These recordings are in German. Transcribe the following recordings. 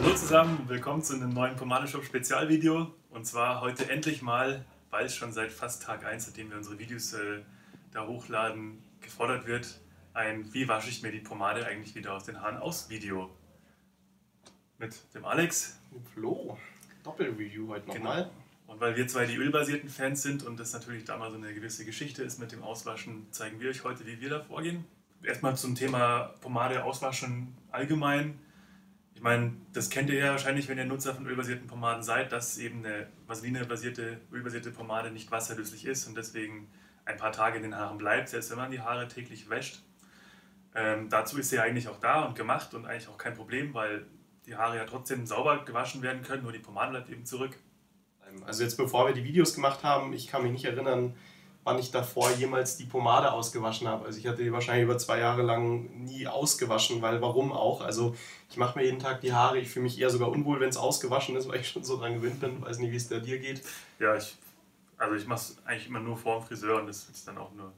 Hallo zusammen, willkommen zu einem neuen Pomadeshop Spezialvideo. Und zwar heute endlich mal, weil es schon seit fast Tag 1, seitdem wir unsere Videos da hochladen, gefordert wird, ein "Wie wasche ich mir die Pomade eigentlich wieder aus den Haaren aus" Video. Mit dem Alex. Mit Flo. Doppel-Review heute nochmal. Genau. Und weil wir zwei die ölbasierten Fans sind und das natürlich da mal so eine gewisse Geschichte ist mit dem Auswaschen, zeigen wir euch heute, wie wir da vorgehen. Erstmal zum Thema Pomade auswaschen allgemein. Ich meine, das kennt ihr ja wahrscheinlich, wenn ihr Nutzer von ölbasierten Pomaden seid, dass eben eine Vaseline-basierte, ölbasierte Pomade nicht wasserlöslich ist und deswegen ein paar Tage in den Haaren bleibt, selbst wenn man die Haare täglich wäscht. Dazu ist sie ja eigentlich auch da und gemacht und eigentlich auch kein Problem, weil die Haare ja trotzdem sauber gewaschen werden können, nur die Pomade bleibt eben zurück. Also jetzt bevor wir die Videos gemacht haben, ich kann mich nicht erinnern, wann ich davor jemals die Pomade ausgewaschen habe. Also ich hatte die wahrscheinlich über 2 Jahre lang nie ausgewaschen, weil warum auch? Also ich mache mir jeden Tag die Haare, ich fühle mich eher sogar unwohl, wenn es ausgewaschen ist, weil ich schon so dran gewöhnt bin. Weiß nicht, wie es dir geht. Ja, ich mache es eigentlich immer nur vor dem Friseur und das ist dann auch nur,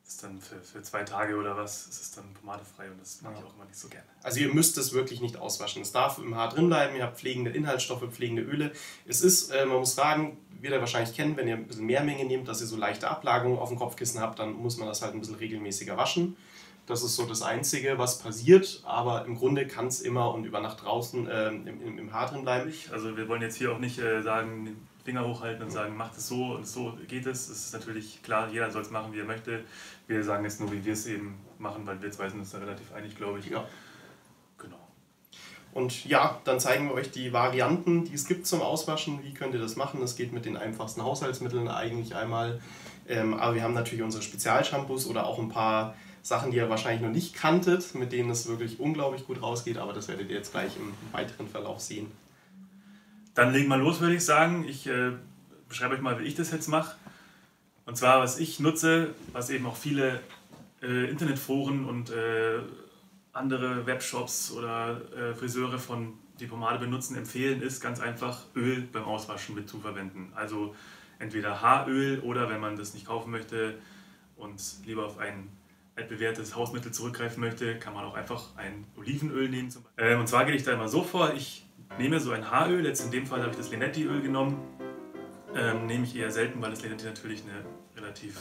das ist dann für 2 Tage oder was, ist es dann pomadefrei und das mag ich auch immer nicht so gerne. Also ihr müsst es wirklich nicht auswaschen. Es darf im Haar drin bleiben, ihr habt pflegende Inhaltsstoffe, pflegende Öle. Es ist, man muss sagen, wird ihr wahrscheinlich kennen, wenn ihr ein bisschen mehr Menge nehmt, dass ihr so leichte Ablagerungen auf dem Kopfkissen habt, dann muss man das halt ein bisschen regelmäßiger waschen. Das ist so das Einzige, was passiert, aber im Grunde kann es immer und über Nacht draußen im Haar drin bleiben. Also wir wollen jetzt hier auch nicht sagen, den Finger hochhalten und sagen, macht es so und so geht es. Es ist natürlich klar, jeder soll es machen, wie er möchte. Wir sagen jetzt nur, wie wir es eben machen, weil wir zwei sind uns da relativ einig, glaube ich. Ja. Genau. Und ja, dann zeigen wir euch die Varianten, die es gibt zum Auswaschen. Wie könnt ihr das machen? Das geht mit den einfachsten Haushaltsmitteln eigentlich einmal. Aber wir haben natürlich unsere Spezialshampoos oder auch ein paar Sachen, die ihr wahrscheinlich noch nicht kanntet, mit denen es wirklich unglaublich gut rausgeht. Aber das werdet ihr jetzt gleich im weiteren Verlauf sehen. Dann legen wir los, würde ich sagen. Ich beschreibe euch mal, wie ich das jetzt mache. Und zwar, was ich nutze, was eben auch viele Internetforen und andere Webshops oder Friseure von die Pomade benutzen, empfehlen, ist ganz einfach Öl beim Auswaschen mit zu verwenden. Also entweder Haaröl oder wenn man das nicht kaufen möchte und lieber auf ein altbewährtes Hausmittel zurückgreifen möchte, kann man auch einfach ein Olivenöl nehmen. Und zwar gehe ich da immer so vor, ich nehme so ein Haaröl, jetzt in dem Fall habe ich das Lenetti-Öl genommen, nehme ich eher selten, weil das Lenetti natürlich eine relativ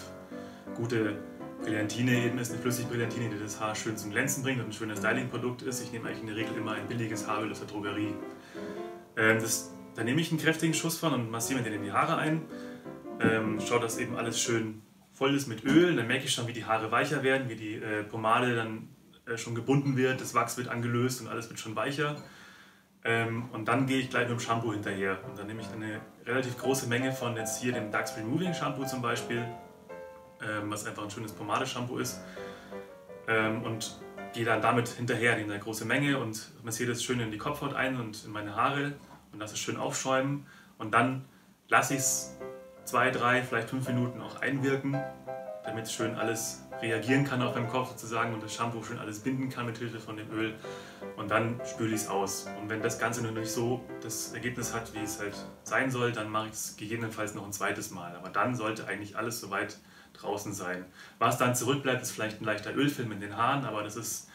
gute Brillantine eben ist, eine Flüssigbrillantine, die das Haar schön zum Glänzen bringt und ein schönes Styling-Produkt ist. Ich nehme eigentlich in der Regel immer ein billiges Haaröl aus der Drogerie. Da nehme ich einen kräftigen Schuss von und massiere mir den in die Haare ein. Schaue, dass eben alles schön voll ist mit Öl. Dann merke ich schon, wie die Haare weicher werden, wie die Pomade dann schon gebunden wird, das Wachs wird angelöst und alles wird schon weicher. Und dann gehe ich gleich mit dem Shampoo hinterher. Und dann nehme ich eine relativ große Menge von jetzt hier dem Dax Removing Shampoo zum Beispiel, was einfach ein schönes Pomadeshampoo ist. Und gehe dann damit hinterher, nehme eine große Menge und massiere das schön in die Kopfhaut ein und in meine Haare und lasse es schön aufschäumen. Und dann lasse ich es 2, 3, vielleicht 5 Minuten auch einwirken, damit es schön alles reagieren kann auf meinem Kopf sozusagen und das Shampoo schön alles binden kann mit Hilfe von dem Öl. Und dann spüle ich es aus. Und wenn das Ganze noch nicht so das Ergebnis hat, wie es halt sein soll, dann mache ich es gegebenenfalls noch ein zweites Mal. Aber dann sollte eigentlich alles soweit draußen sein. Was dann zurückbleibt, ist vielleicht ein leichter Ölfilm in den Haaren, aber das ist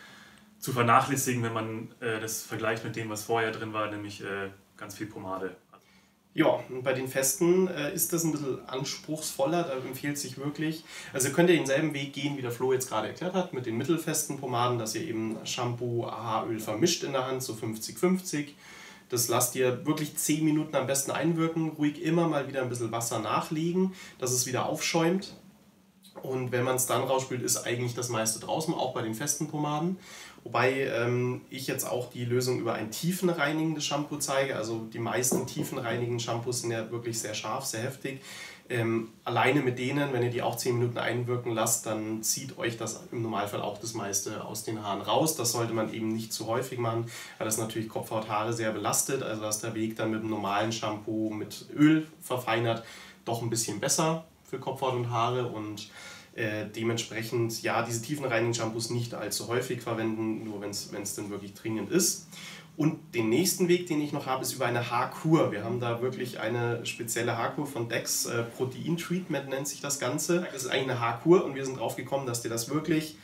zu vernachlässigen, wenn man das vergleicht mit dem, was vorher drin war, nämlich ganz viel Pomade. Ja, und bei den festen ist das ein bisschen anspruchsvoller, da empfiehlt sich wirklich, also könnt ihr denselben Weg gehen, wie der Flo jetzt gerade erklärt hat, mit den mittelfesten Pomaden, dass ihr eben Shampoo, Haaröl vermischt in der Hand, so 50-50. Das lasst ihr wirklich 10 Minuten am besten einwirken, ruhig immer mal wieder ein bisschen Wasser nachlegen, dass es wieder aufschäumt. Und wenn man es dann rausspült, ist eigentlich das meiste draußen, auch bei den festen Pomaden. Wobei ich jetzt auch die Lösung über ein tiefenreinigendes Shampoo zeige. Also die meisten tiefenreinigenden Shampoos sind ja wirklich sehr scharf, sehr heftig. Alleine mit denen, wenn ihr die auch 10 Minuten einwirken lasst, dann zieht euch das im Normalfall auch das meiste aus den Haaren raus. Das sollte man eben nicht zu häufig machen, weil das natürlich Kopfhaut, Haare sehr belastet. Also da ist der Weg dann mit einem normalen Shampoo mit Öl verfeinert doch ein bisschen besser für Kopfhaut und Haare und dementsprechend ja diese tiefenreinigen Shampoos nicht allzu häufig verwenden, nur wenn es denn wirklich dringend ist. Und den nächsten Weg, den ich noch habe, ist über eine Haarkur. Wir haben da wirklich eine spezielle Haarkur von Dax, Protein Treatment nennt sich das Ganze. Das ist eigentlich eine Haarkur und wir sind drauf gekommen, dass dir das wirklich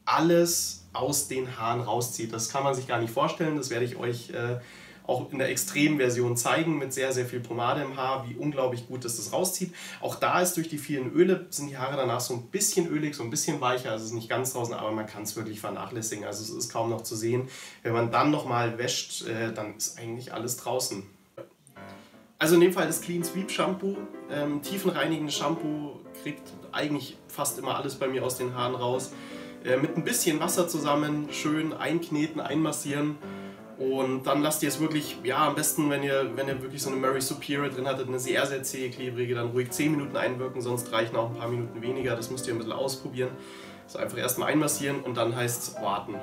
alles aus den Haaren rauszieht. Das kann man sich gar nicht vorstellen, das werde ich euch auch in der Extremversion zeigen, mit sehr, sehr viel Pomade im Haar, wie unglaublich gut das rauszieht. Auch da ist durch die vielen Öle, sind die Haare danach so ein bisschen ölig, so ein bisschen weicher, also es ist nicht ganz draußen, aber man kann es wirklich vernachlässigen, also es ist kaum noch zu sehen. Wenn man dann nochmal wäscht, dann ist eigentlich alles draußen. Also in dem Fall das Clean Sweep Shampoo, tiefenreinigendes Shampoo, kriegt eigentlich fast immer alles bei mir aus den Haaren raus. Mit ein bisschen Wasser zusammen, schön einkneten, einmassieren. Und dann lasst ihr es wirklich, ja, am besten, wenn ihr wirklich so eine Murray Superior drin hattet, eine sehr, sehr zähe, klebrige, dann ruhig 10 Minuten einwirken, sonst reichen auch ein paar Minuten weniger. Das müsst ihr ein bisschen ausprobieren. Also einfach erstmal einmassieren und dann heißt es warten.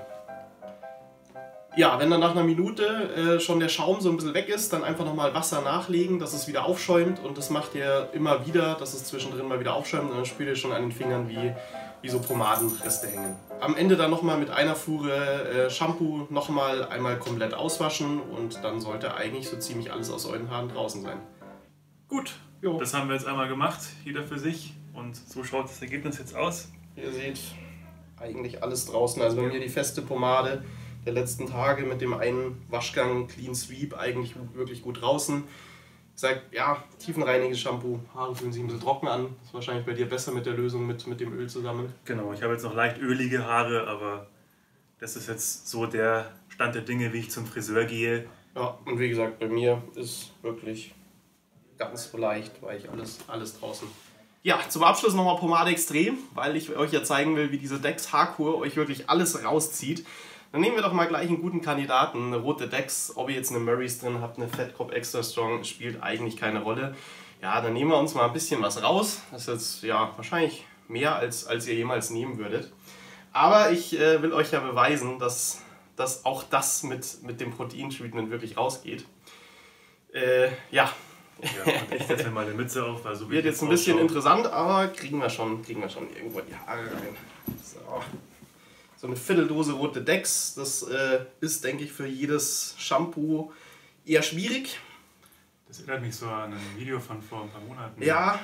Ja, wenn dann nach einer Minute schon der Schaum so ein bisschen weg ist, dann einfach nochmal Wasser nachlegen, dass es wieder aufschäumt. Und das macht ihr immer wieder, dass es zwischendrin mal wieder aufschäumt. Und dann spürt ihr schon an den Fingern, wie so Pomadenreste hängen. Am Ende dann nochmal mit einer Fuhre Shampoo nochmal einmal komplett auswaschen und dann sollte eigentlich so ziemlich alles aus euren Haaren draußen sein. Gut, jo. Das haben wir jetzt einmal gemacht, jeder für sich, und so schaut das Ergebnis jetzt aus. Ihr seht eigentlich alles draußen, also bei mir die feste Pomade der letzten Tage mit dem einen Waschgang Clean Sweep eigentlich wirklich gut draußen. Ich sage, ja, tiefenreiniges Shampoo, Haare fühlen sich ein bisschen trocken an. Ist wahrscheinlich bei dir besser mit der Lösung mit dem Öl zusammen. Genau, ich habe jetzt noch leicht ölige Haare, aber das ist jetzt so der Stand der Dinge, wie ich zum Friseur gehe. Ja, und wie gesagt, bei mir ist wirklich ganz leicht, weil ich alles draußen. Ja, zum Abschluss nochmal Pomade Extrem, weil ich euch ja zeigen will, wie diese Dex Haarkur euch wirklich alles rauszieht. Dann nehmen wir doch mal gleich einen guten Kandidaten, eine rote Dex. Ob ihr jetzt eine Murrays drin habt, eine Fat Cop Extra Strong, spielt eigentlich keine Rolle. Ja, dann nehmen wir uns mal ein bisschen was raus. Das ist jetzt ja wahrscheinlich mehr, als ihr jemals nehmen würdet. Aber ich will euch ja beweisen, dass auch das mit dem Protein-Treatment wirklich rausgeht. Ja. Ja, und ich setze mir mal eine Mütze auf. Also wird jetzt ein bisschen interessant, aber kriegen wir schon irgendwo die Haare rein. So. So eine Vierteldose rote Dex, das ist, denke ich, für jedes Shampoo eher schwierig. Das erinnert mich so an ein Video von vor ein paar Monaten. Ja,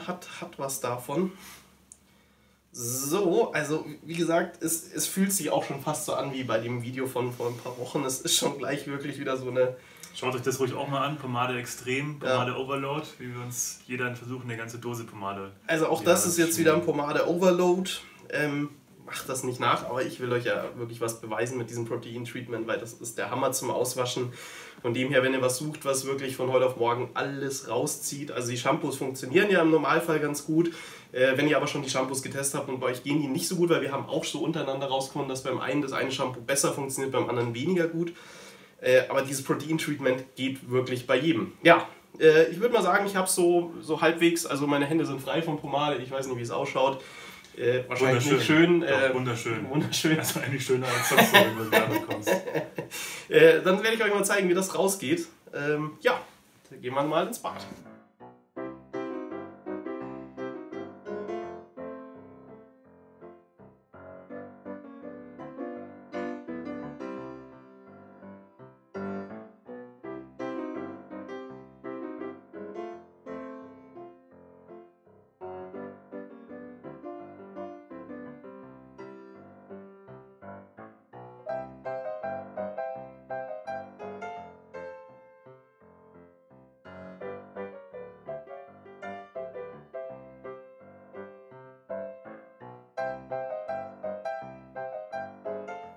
hat was davon. So, also wie gesagt, es fühlt sich auch schon fast so an wie bei dem Video von vor ein paar Wochen. Es ist schon gleich wirklich wieder so eine... Schaut euch das ruhig auch mal an, Pomade Extrem, Pomade Overload, wie wir uns jeder versuchen, eine ganze Dose Pomade... Also auch das ist jetzt wieder ein Pomade Overload. Macht das nicht nach, aber ich will euch ja wirklich was beweisen mit diesem Protein-Treatment, weil das ist der Hammer zum Auswaschen. Von dem her, wenn ihr was sucht, was wirklich von heute auf morgen alles rauszieht, also die Shampoos funktionieren ja im Normalfall ganz gut, wenn ihr aber schon die Shampoos getestet habt und bei euch gehen die nicht so gut, weil wir haben auch so untereinander rausgefunden, dass beim einen das eine Shampoo besser funktioniert, beim anderen weniger gut. Aber dieses Protein-Treatment geht wirklich bei jedem. Ja, ich würde mal sagen, ich habe so halbwegs, also meine Hände sind frei von Pomade, ich weiß nicht, wie es ausschaut. Wahrscheinlich nicht schön. Doch, wunderschön. Also eigentlich schöner als sonst, wenn du da bekommst. Dann werde ich euch mal zeigen, wie das rausgeht. Ja, dann gehen wir mal ins Bad.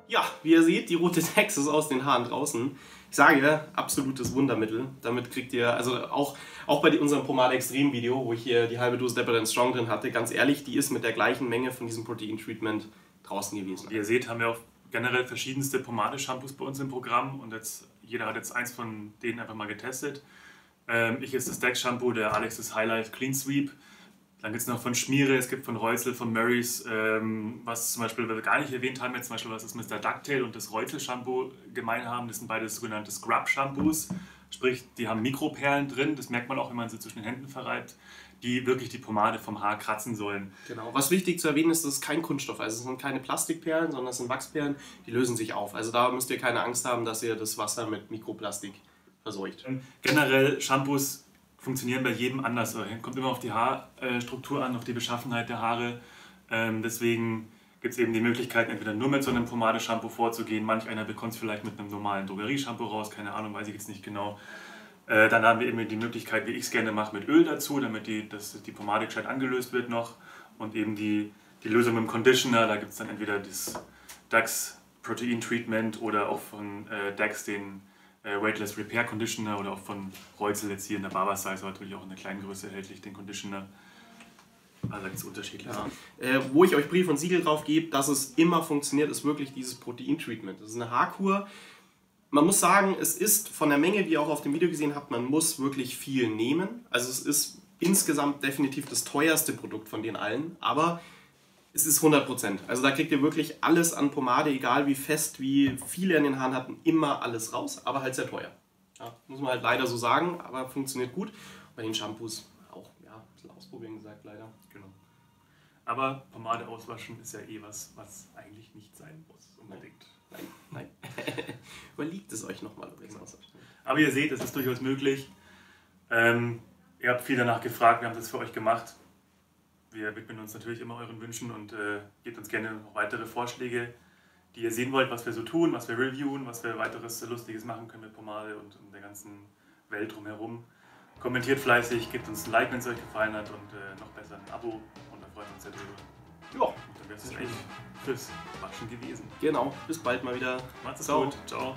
Ja, wie ihr seht, die rote Dex ist aus den Haaren draußen. Ich sage ja, absolutes Wundermittel. Damit kriegt ihr, also auch bei unserem Pomade Extrem Video, wo ich hier die halbe Dose Dapper Strong drin hatte, ganz ehrlich, die ist mit der gleichen Menge von diesem Protein Treatment draußen gewesen. Wie ihr seht, haben wir auch generell verschiedenste Pomade-Shampoos bei uns im Programm und jeder hat jetzt eins von denen einfach mal getestet. Ich jetzt das Dex Shampoo, der Alex's Highlight Clean Sweep. Dann gibt es noch von Schmiere, es gibt von Reusel, von Murrays, was zum Beispiel wir gar nicht erwähnt haben, jetzt zum Beispiel was das Mr. Ducktail und das Reusel Shampoo gemein haben, das sind beide sogenannte Scrub Shampoos, sprich die haben Mikroperlen drin, das merkt man auch, wenn man sie zwischen den Händen verreibt, die wirklich die Pomade vom Haar kratzen sollen. Genau, was wichtig zu erwähnen ist, das ist kein Kunststoff, also es sind keine Plastikperlen, sondern es sind Wachsperlen, die lösen sich auf, also da müsst ihr keine Angst haben, dass ihr das Wasser mit Mikroplastik verseucht. Generell Shampoos funktionieren bei jedem anders. Kommt immer auf die Haarstruktur an, auf die Beschaffenheit der Haare. Deswegen gibt es eben die Möglichkeit, entweder nur mit so einem Pomade-Shampoo vorzugehen. Manch einer bekommt es vielleicht mit einem normalen Drogerie-Shampoo raus, keine Ahnung, weiß ich jetzt nicht genau. Dann haben wir eben die Möglichkeit, wie ich es gerne mache, mit Öl dazu, damit die Pomade gescheit angelöst wird noch. Und eben die Lösung mit dem Conditioner, da gibt es dann entweder das DAX Protein Treatment oder auch von DAX den Weightless Repair Conditioner oder auch von Reutzel jetzt hier in der Barber Size, natürlich auch in der kleinen Größe erhältlich, den Conditioner. Also da gibt es unterschiedliche. Ja. Wo ich euch Brief und Siegel drauf gebe, dass es immer funktioniert, ist wirklich dieses Protein-Treatment. Das ist eine Haarkur. Man muss sagen, es ist von der Menge, wie ihr auch auf dem Video gesehen habt, man muss wirklich viel nehmen. Also es ist insgesamt definitiv das teuerste Produkt von den allen, aber es ist 100%. Also da kriegt ihr wirklich alles an Pomade, egal wie fest, wie viel ihr in den Haaren hatten, immer alles raus, aber halt sehr teuer. Ja, muss man halt leider so sagen, aber funktioniert gut. Bei den Shampoos auch, ja, ein bisschen ausprobieren gesagt, leider. Genau. Aber Pomade auswaschen ist ja eh was eigentlich nicht sein muss, unbedingt. Nein. Überlegt es euch nochmal. Genau. Aber ihr seht, es ist durchaus möglich. Ihr habt viel danach gefragt, wir haben das für euch gemacht. Wir widmen uns natürlich immer euren Wünschen und gebt uns gerne noch weitere Vorschläge, die ihr sehen wollt, was wir so tun, was wir reviewen, was wir weiteres Lustiges machen können mit Pomade und der ganzen Welt drumherum. Kommentiert fleißig, gebt uns ein Like, wenn es euch gefallen hat und noch besser ein Abo und dann freuen wir uns sehr drüber. Ja. Und dann wäre es eigentlich fürs Waschen gewesen. Genau, bis bald mal wieder. Macht's gut. Ciao.